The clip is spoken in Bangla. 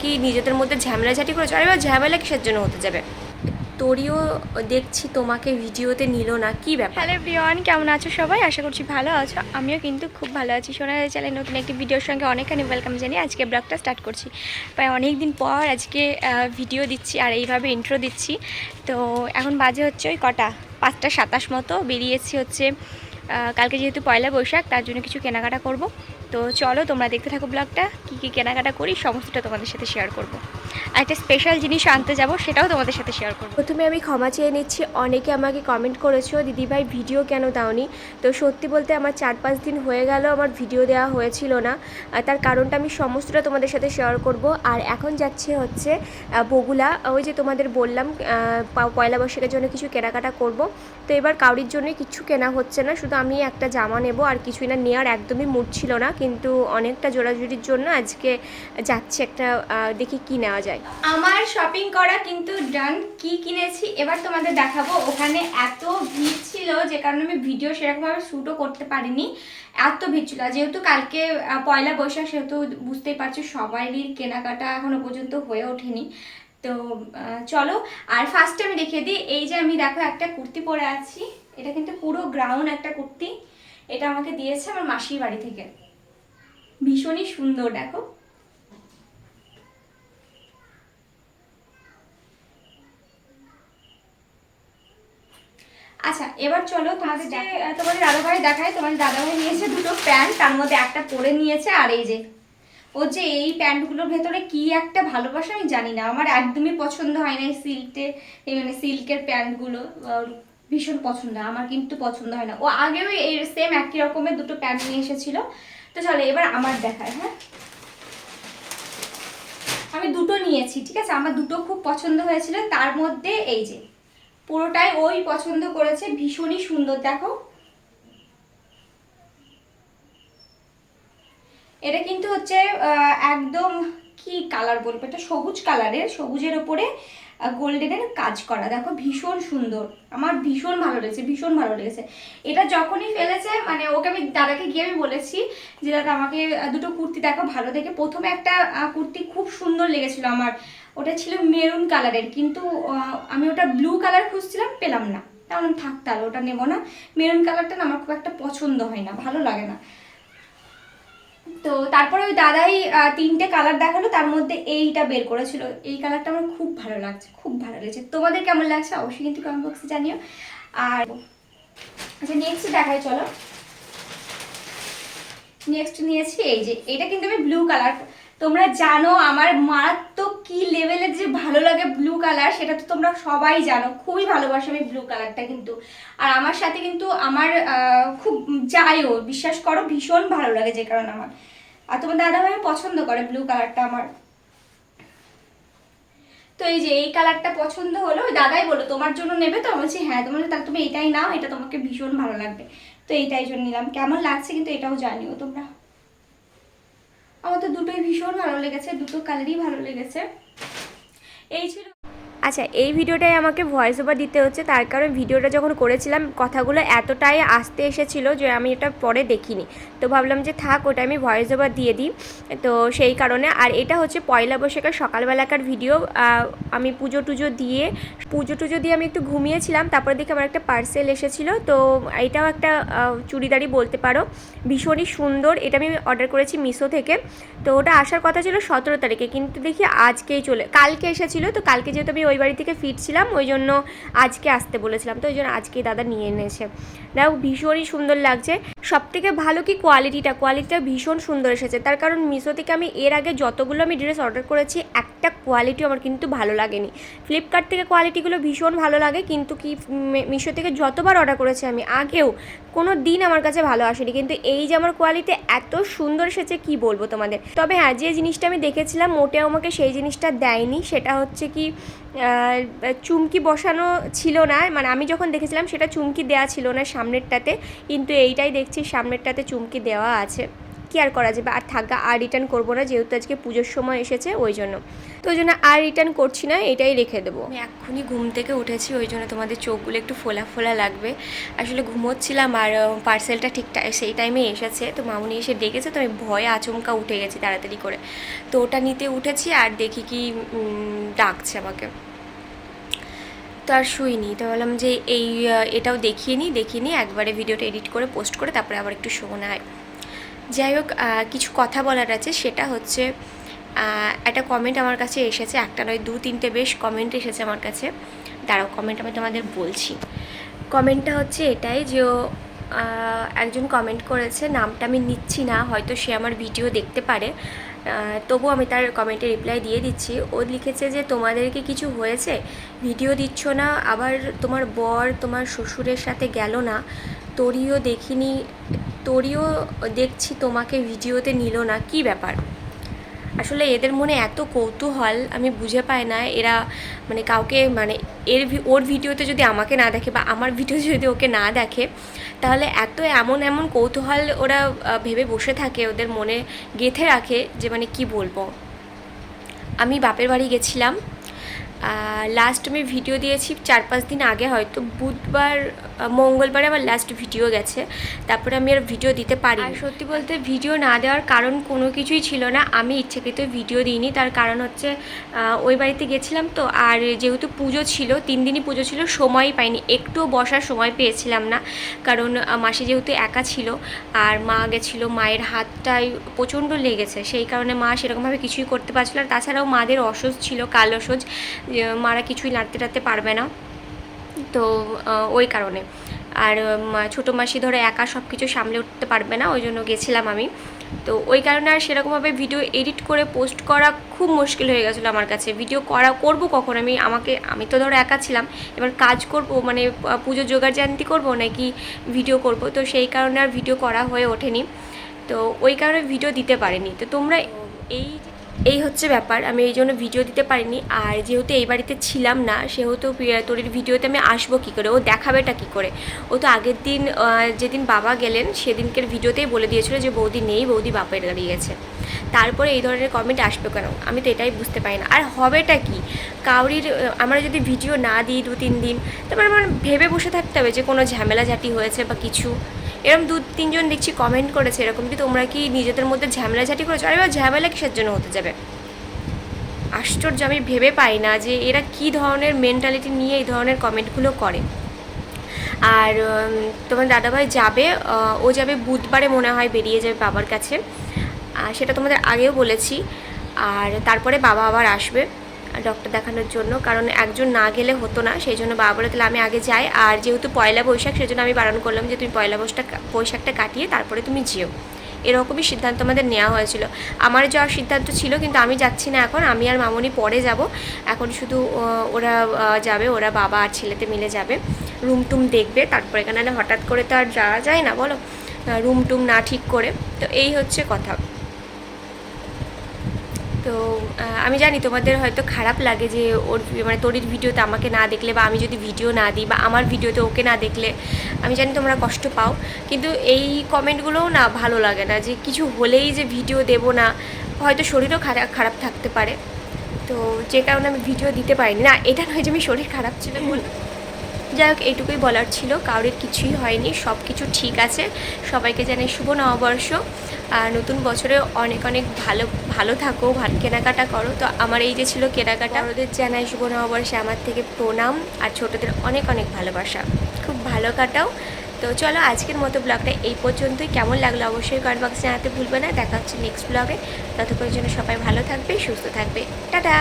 কি নিজেদের মধ্যে ঝামেলাঝাটি করেছো? আরে এবার ঝামেলা কিসের জন্য হতে যাবে? তোরিও দেখছি তোমাকে ভিডিওতে নিল না, কি ব্যাপার? হ্যালো এভরিওয়ান, কেমন আছো সবাই? আশা করছি ভালো আছো। আমিও কিন্তু খুব ভালো আছি। সোনার চ্যানেল নতুন একটি ভিডিওর সঙ্গে অনেকখানি ওয়েলকাম জানিয়ে আজকে ব্লগটা স্টার্ট করছি। প্রায় অনেক দিন পর আজকে ভিডিও দিচ্ছি আর এইভাবে ইন্ট্রো দিচ্ছি। তো এখন বাজে হচ্ছে ওই কটা 5:27 মতো। বেরিয়েছি হচ্ছে কালকে যেহেতু পয়লা বৈশাখ, তার জন্য কিছু কেনাকাটা করব। তো চলো তোমরা দেখতে থাকো ব্লগটা, কী কেনাকাটা করি সমস্তটা তোমাদের সাথে শেয়ার করব। আর একটা স্পেশাল জিনিস আনতে যাব, সেটাও তোমাদের সাথে শেয়ার করব। প্রথমে আমি ক্ষমা চেয়ে নিচ্ছি, অনেকে আমাকে কমেন্ট করেছো দিদিভাই ভিডিও কেন দাওনি। তো সত্যি বলতে আমার 4-5 দিন হয়ে গেল আমার ভিডিও দেওয়া হয়েছিল না। তার কারণটা আমি সমস্তটা তোমাদের সাথে শেয়ার করব। আর এখন যাচ্ছে হচ্ছে বগুলা, ওই যে তোমাদের বললাম পয়লা বৈশাখের জন্য কিছু কেনাকাটা করব। তো এবার কাউরির জন্যই কিছু কেনা হচ্ছে না, শুধু আমি একটা জামা নেব আর কিছুই না। নেওয়ার একদমই মুড ছিল না, কিন্তু অনেকটা জোড়াজুড়ির জন্য আজকে যাচ্ছে একটা, দেখি কি নেওয়া যায়। আমার শপিং করা কিন্তু ডান। কি কিনেছি এবার তোমাদের দেখাবো। ওখানে এত ভিড় ছিল যে কারণে আমি ভিডিও সেরকমভাবে শ্যুটও করতে পারিনি, এত ভিড় ছিল। যেহেতু কালকে পয়লা বৈশাখ, সেহেতু বুঝতেই পারছো সবারই কেনাকাটা এখনো পর্যন্ত হয়ে ওঠেনি। তো চলো। আর ফার্স্টে আমি দেখিয়ে দিই, এই যে আমি দেখো একটা কুর্তি পরে আছি, এটা কিন্তু পুরো গ্রাউন্ড একটা কুর্তি। এটা আমাকে দিয়েছে আমার মাসির বাড়ি থেকে, ভীষণই সুন্দর দেখো। আচ্ছা এবার চলো তোমাদের দাদাভাই দেখায়। তোমাদের দাদাভাই নিয়েছে দুটো প্যান্ট, তার মধ্যে একটা পরে নিয়েছে। আর এই যে ও যে এই প্যান্টগুলোর ভেতরে কি একটা ভালোবাসা আমি জানি না, আমার একদমই পছন্দ হয় না এই সিল্কের প্যান্টগুলো। ভীষণ পছন্দ, আমার কিন্তু পছন্দ হয় না। ও আগেও এই সেম একই রকমের দুটো প্যান্ট নিয়ে এসেছিল। তো চলো এবার আমার দেখায়। হ্যাঁ, আমি দুটো নিয়েছি, ঠিক আছে। আমার দুটো খুব পছন্দ হয়েছিল, তার মধ্যে এই যে পুরোটাই ওই পছন্দ করেছে, ভীষণই সুন্দর দেখো। এটা কিন্তু হচ্ছে একদম কি কালার বলবো, এটা সবুজ কালারের, সবুজের ওপরে গোল্ডেনের কাজ করা, দেখো ভীষণ সুন্দর। আমার ভীষণ ভালো লেগেছে, ভীষণ ভালো লেগেছে। এটা যখনই ফেলেছে, মানে ওকে আমি দাদাকে গিয়ে আমি বলেছি যে দাদা আমাকে দুটো কুর্তি দেখো ভালো দেখে। প্রথমে একটা কুর্তি খুব সুন্দর লেগেছিল আমার, ওটা ছিল মেরুন কালারের, কিন্তু আমি ওটা ব্লু কালার খুঁজছিলাম, পেলাম না। তেমন থাক, তাহলে ওটা নেবো না। মেরুন কালারটা না আমার খুব একটা পছন্দ হয় না, ভালো লাগে না। তো তারপরে ওই দাদাই তিনটে কালার দেখালো, তার মধ্যে এইটা বের করেছিল। এই কালারটা আমার খুব ভালো লাগছে, খুব ভালো লেগেছে। তোমাদের কেমন লাগছে অবশ্যই কিন্তু কমেন্ট বক্সে জানিও। আর আচ্ছা নেক্সট দেখাই চলো। নেক্সট নিয়েছি এই যে, এটা কিন্তু আমি ব্লু কালার। তোমরা জানো আমার মারাত্মক কি লেভেলের যে ভালো লাগে ব্লু কালার, সেটা তো তোমরা সবাই জানো, খুবই ভালোবাসি আমি ব্লু কালারটা কিন্তু। আর আমার সাথে কিন্তু আমার খুব যায়ও, বিশ্বাস করো, ভীষণ ভালো লাগে, যে কারণে আমার। আর তোমার দাদাভাই পছন্দ করে ব্লু কালারটা আমার। তো এই যে এই কালারটা পছন্দ হলো, ওই দাদাই বললো তোমার জন্য নেবে, তো আমি বলছি হ্যাঁ। তোমার তাহলে তুমি এটাই নাও, এটা তোমাকে ভীষণ ভালো লাগবে। তো এইটাই জন্য নিলাম। কেমন লাগছে কিন্তু এটাও জানিও তোমরা। আমার তো দুটোই ভীষণ ভালো লেগেছে, দুটো কালারই ভালো লেগেছে। এই ছিল। আচ্ছা, এই ভিডিওটাই আমাকে ভয়েস ওভার দিতে হচ্ছে, তার কারণ ভিডিওটা যখন করেছিলাম কথাগুলো এতটাই আসতে এসেছিল যে আমি এটা পরে দেখিনি। তো ভাবলাম যে থাক, ওটা আমি ভয়েস ওভার দিয়ে দিই। তো সেই কারণে। আর এটা হচ্ছে পয়লা বৈশাখের সকালবেলাকার ভিডিও। আমি পুজো টুজো দিয়ে আমি একটু ঘুমিয়েছিলাম, তারপরে দেখি আমার একটা পার্সেল এসেছিলো। তো এটাও একটা চুড়িদারই বলতে পারো, ভীষণই সুন্দর। এটা আমি অর্ডার করেছি মিশো থেকে। তো ওটা আসার কথা ছিল 17 তারিখে, কিন্তু দেখি আজকেই কালকে এসেছিলো। তো কালকে যেহেতু আমি ওই বাড়ি থেকে ফিরছিলাম, ওই জন্য আজকে আসতে বলেছিলাম, তো ওই জন্য আজকেই দাদা নিয়ে এনেছে। দেখো ভীষণই সুন্দর লাগছে। সবথেকে ভালো কি কোয়ালিটিটা ভীষণ সুন্দর এসেছে। তার কারণ মিশো থেকে আমি এর আগে যতগুলো আমি ড্রেস অর্ডার করেছি, একটা কোয়ালিটিও আমার কিন্তু ভালো লাগেনি। ফ্লিপকার্ট থেকে কোয়ালিটিগুলো ভীষণ ভালো লাগে, কিন্তু কি মিশো থেকে যতবার অর্ডার করেছি আমি আগেও, কোনো দিন আমার কাছে ভালো আসেনি। কিন্তু এই যে আমার কোয়ালিটি এত সুন্দর এসেছে কি বলবো তোমাদের। তবে হ্যাঁ, যে জিনিসটা আমি দেখেছিলাম মোটেও আমাকে সেই জিনিসটা দেয়নি। সেটা হচ্ছে কি চুমকি বসানো ছিল না, মানে আমি যখন দেখেছিলাম সেটা চুমকি দেওয়া ছিল না সামনেরটাতে, কিন্তু এইটাই দেখছি সামনেরটাতে চুমকি দেওয়া আছে। কি আর করা যাবে, আর থাকা আর রিটার্ন করবো না, যেহেতু আজকে পুজোর সময় এসেছে ওই জন্য। তো ওই জন্য আর রিটার্ন করছি না, এটাই রেখে দেবো। আমি এক্ষুনি ঘুম থেকে উঠেছি, ওই জন্য তোমাদের চোখগুলো একটু ফোলা ফোলা লাগবে। আসলে ঘুমোচ্ছিলাম আর পার্সেলটা ঠিক সেই টাইমে এসেছে, তো মামুনি এসে ডেকেছে, তো আমি ভয়ে আচমকা উঠে গেছি তাড়াতাড়ি করে। তো ওটা নিতে উঠেছি আর দেখি কি ডাকছে আমাকে, তো আর শুইনি। তো বললাম যে এটাও দেখিয়ে নিই একবারে ভিডিওটা এডিট করে পোস্ট করে তারপরে আবার একটু শোনা হয়। যাই হোক, কিছু কথা বলার আছে, সেটা হচ্ছে একটা কমেন্ট আমার কাছে এসেছে, একটা নয় 2-3টে বেশ কমেন্ট এসেছে আমার কাছে। দাঁড়াও, কমেন্ট আমি তোমাদের বলছি। কমেন্টটা হচ্ছে এটাই যে একজন কমেন্ট করেছে, নামটা আমি নিচ্ছি না, হয়তো সে আমার ভিডিও দেখতে পারে, তবু আমি তার কমেন্টে রিপ্লাই দিয়ে দিচ্ছি। ও লিখেছে যে তোমাদেরকে কিছু হয়েছে, ভিডিও দিচ্ছ না, আবার তোমার বর তোমার শ্বশুরের সাথে গেল না, তোরিও দেখিনি, তোরিও দেখছি তোমাকে ভিডিওতে নিল না, কি ব্যাপার? আসলে এদের মনে এত কৌতূহল, আমি বুঝে পাই না এরা মানে কাউকে মানে ওর ভিডিওতে যদি আমাকে না দেখে বা আমার ভিডিও যদি ওকে না দেখে, তাহলে এমন কৌতূহল ওরা ভেবে বসে থাকে, ওদের মনে গেঁথে রাখে যে মানে কি বলবো। আমি বাপের বাড়ি গেছিলাম, লাস্ট আমি ভিডিও দিয়েছি 4-5 দিন আগে, হয়তো বুধবার মঙ্গলবারে আমার লাস্ট ভিডিও গেছে, তারপরে আমি আর ভিডিও দিতে পারি। আর সত্যি বলতে ভিডিও না দেওয়ার কারণ কোনো কিছুই ছিল না, আমি ইচ্ছাকৃত ভিডিও দিইনি। তার কারণ হচ্ছে ওই বাড়িতে গেছিলাম তো, আর যেহেতু পুজো ছিল, 3 দিনই পুজো ছিল, সময়ই পাইনি, একটুও বসার সময় পেয়েছিলাম না, কারণ মাসি যেহেতু একা ছিল আর মা গেছিলো, মায়ের হাতটাই প্রচণ্ড লেগেছে, সেই কারণে মা সেরকমভাবে কিছুই করতে পারছিল না। তাছাড়াও মাদের অসুখ ছিল, কাল অসুখ, মারা কিছুই নাড়তে টাড়তে পারবে না, তো ওই কারণে। আর ছোটো মাসি ধরো একা সব কিছু সামলে উঠতে পারবে না, ওই জন্য গেছিলাম আমি। তো ওই কারণে আর সেরকমভাবে ভিডিও এডিট করে পোস্ট করা খুব মুশকিল হয়ে গেছিলো আমার কাছে। ভিডিও করবো কখন আমি তো ধরো একা ছিলাম, এবার কাজ করব মানে পুজো জোগাড় জান্তি করবো নাকি ভিডিও করব, তো সেই কারণে আর ভিডিও করা হয়ে ওঠেনি, তো ওই কারণে ভিডিও দিতে পারিনি। তো তোমরা এই হচ্ছে ব্যাপার, আমি এই জন্য ভিডিও দিতে পারিনি। আর যেহেতু এই বাড়িতে ছিলাম না, সেহেতু তোর ভিডিওতে আমি আসবো কী করে, ও দেখাবেটা কী করে? ও তো আগের দিন যেদিন বাবা গেলেন সেদিনকের ভিডিওতেই বলে দিয়েছিল যে বৌদি নেই, বৌদি বাপের বাড়ি গেছে। তারপরে এই ধরনের কমেন্ট আসবে কেন, আমি তো এটাই বুঝতে পারি না। আর হবেটা কি, কাউরির আমরা যদি ভিডিও না দিই 2-3 দিন, তারপর আমার ভেবে বসে থাকতে হবে যে কোনো ঝামেলাঝাটি হয়েছে বা কিছু। এরকম 2-3 জন দেখছি কমেন্ট করেছে এরকম, কি তোমরা কি নিজেদের মধ্যে ঝামেলাঝাটি করেছো? আরে বা ঝামেলা কিসের জন্য হতে যাবে? আশ্চর্য, আমি ভেবে পাই না যে এরা কি ধরনের মেন্টালিটি নিয়ে এই ধরনের কমেন্টগুলো করে। আর তোমার দাদাভাই যাবে, ও যাবে বুধবারে মনে হয়, বেরিয়ে যাবে বাবার কাছে, সেটা তোমাদের আগেও বলেছি। আর তারপরে বাবা আবার আসবে ডক্টর দেখানোর জন্য, কারণ একজন না গেলে হতো না, সেই জন্য বাবা বলে তাহলে আমি আগে যাই। আর যেহেতু পয়লা বৈশাখ, সেই জন্য আমি বারণ করলাম যে তুমি পয়লা বৈশাখটা কাটিয়ে তারপরে তুমি যেও, এরকমই সিদ্ধান্ত আমাদের নেওয়া হয়েছিল। আমার যাওয়ার সিদ্ধান্ত ছিল, কিন্তু আমি যাচ্ছি না এখন, আমি আর মামনি পরে যাব। এখন শুধু ওরা যাবে, ওরা বাবা আর ছেলেতে মিলে যাবে, রুম টুম দেখবে, তারপরে এখানে হঠাৎ করে তো আর যাওয়া যায় না বলো, রুম টুম না ঠিক করে। তো এই হচ্ছে কথা। তো আমি জানি তোমাদের হয়তো খারাপ লাগে যে ওর মানে তোরির ভিডিওতে আমাকে না দেখলে, বা আমি যদি ভিডিও না দিই, বা আমার ভিডিওতে ওকে না দেখলে, আমি জানি তোমরা কষ্ট পাও, কিন্তু এই কমেন্টগুলোও না ভালো লাগে না, যে কিছু হলেই যে ভিডিও দেব না, হয়তো শরীরও খারাপ থাকতে পারে, তো যে কারণে আমি ভিডিও দিতে পারিনি। না, এটা নয় যে আমি শরীর খারাপ ছিল বলে, যাই হোক এইটুকুই বলার ছিল, কারোর কিছুই হয়নি, সব কিছু ঠিক আছে। সবাইকে জানাই শুভ নববর্ষ, নতুন বছরে অনেক অনেক ভালো থাকো, ভালো কেনাকাটা করো। তো আমার এই যে ছিল কেনাকাটা, ওদের জানাই শুভ নববর্ষে আমার থেকে প্রণাম, আর ছোটোদের অনেক অনেক ভালোবাসা, খুব ভালো কাটাও। তো চলো আজকের মতো ব্লগটা এই পর্যন্তই। কেমন লাগলো অবশ্যই কমেন্ট বক্সে জানাতে ভুলবে না। দেখা হচ্ছে নেক্সট ব্লগে, ততক্ষণের জন্য সবাই ভালো থাকবে, সুস্থ থাকবে, টাটা।